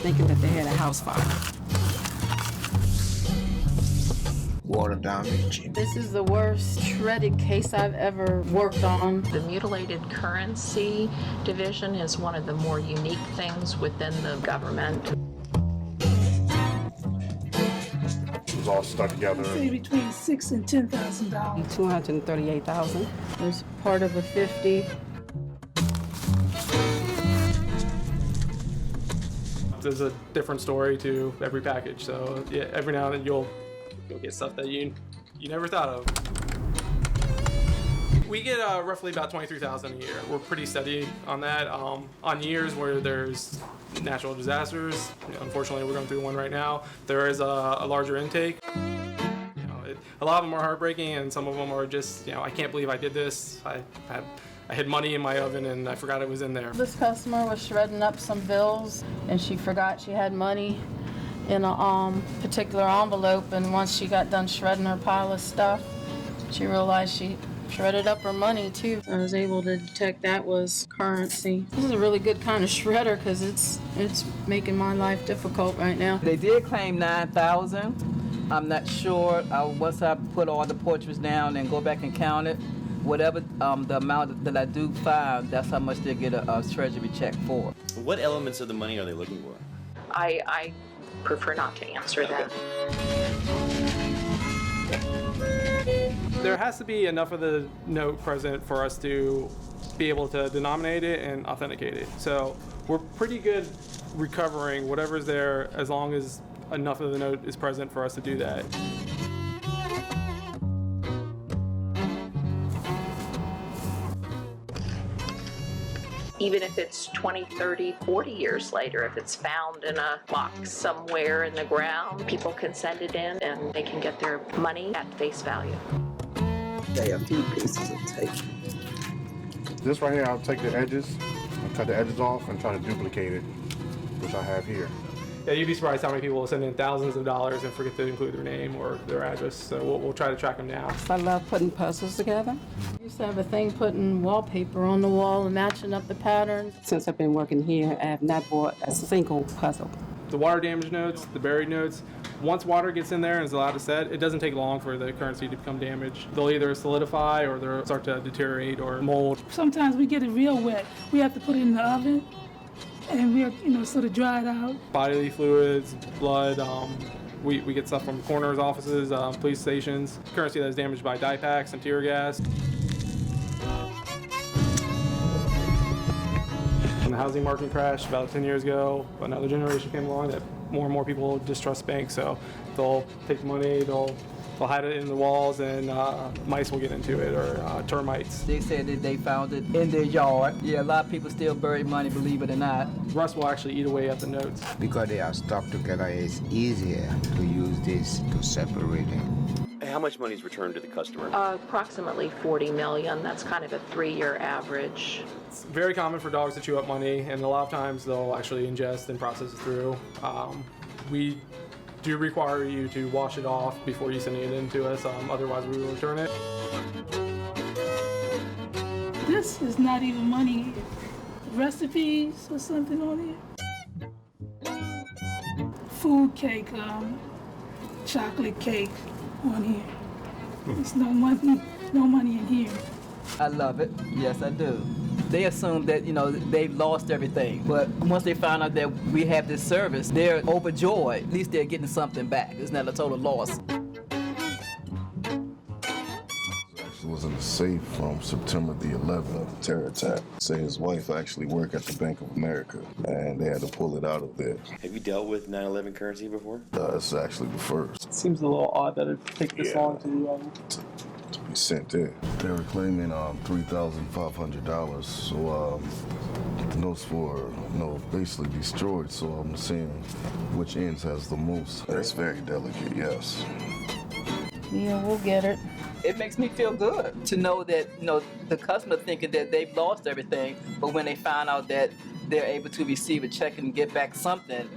thinking that they had a house fire. Water damage. This is the worst shredded case I've ever worked on. The mutilated currency division is one of the more unique things within the government. It was all stuck together. Say between $6,000 and $10,000. $238,000. It was part of a 50. There's a different story to every package, so yeah, every now and then you'll get stuff that you never thought of. We get roughly about $23,000 a year. We're pretty steady on that. On years where there's natural disasters, unfortunately we're going through one right now, there is a larger intake. A lot of them are heartbreaking, and some of them are just, I can't believe I did this. I had money in my oven and I forgot it was in there. This customer was shredding up some bills and she forgot she had money in a particular envelope, and once she got done shredding her pile of stuff, she realized she shredded up her money too. I was able to detect that was currency. This is a really good kind of shredder because it's making my life difficult right now. They did claim $9,000. I'm not sure. Once I put all the portraits down and go back and count it, whatever the amount that I do find, that's how much they get a treasury check for. What elements of the money are they looking for? I prefer not to answer that. There has to be enough of the note present for us to be able to denominate it and authenticate it. So we're pretty good recovering whatever's there as long as enough of the note is present for us to do that. Even if it's 20, 30, 40 years later, if it's found in a box somewhere in the ground, people can send it in and they can get their money at face value. Okay, a few pieces of tape. This right here, I'll take the edges, I'll cut the edges off and try to duplicate it, which I have here. Yeah, you'd be surprised how many people will send in thousands of dollars and forget to include their name or their address. So we'll try to track them down. I love putting puzzles together. I used to have a thing putting wallpaper on the wall and matching up the patterns. Since I've been working here, I have not bought a single puzzle. The water damage notes, the buried notes, once water gets in there and is allowed to set, it doesn't take long for the currency to become damaged. They'll either solidify or they'll start to deteriorate or mold. Sometimes we get it real wet. We have to put it in the oven and we sort of dry it out. Bodily fluids, blood, we get stuff from coroners' offices, police stations, currency that is damaged by dye packs and tear gas. When the housing market crashed about 10 years ago, another generation came along that more and more people distrust banks, so they'll take the money, they'll hide it in the walls, and mice will get into it, or termites. They said that they found it in their yard. Yeah, a lot of people still bury money, believe it or not. Rust will actually eat away at the notes. Because they are stuck together, it's easier to use this to separate them. How much money is returned to the customer? Approximately $40 million. That's kind of a 3-year average. It's very common for dogs to chew up money, and a lot of times they'll actually ingest and process it through. We do require you to wash it off before you send it in to us, otherwise we will return it. This is not even money. Recipes or something on here. Food cake, chocolate cake on here. There's no money in here. I love it. Yes, I do. They assume that, they've lost everything. But once they find out that we have this service, they're overjoyed. At least they're getting something back. It's not a total loss. Actually was in the safe from September the 11th, terror attack. Say his wife actually worked at the Bank of America, and they had to pull it out of there. Have you dealt with 9/11 currency before? It's actually the first. It seems a little odd that it takes this long to be sent in. They were claiming $3,500, so the notes were basically destroyed, so I'm seeing which ends has the most. It's very delicate, yes. Yeah, we'll get it. It makes me feel good to know that, the customer thinking that they've lost everything, but when they find out that they're able to receive a check and get back something,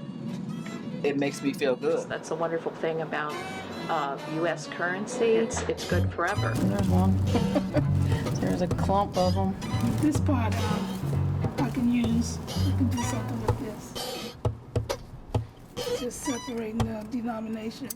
it makes me feel good. That's a wonderful thing about U.S. currency. It's good forever. There's one. There's a clump of them. This part I can use. I can do something with this. just separating the denominations.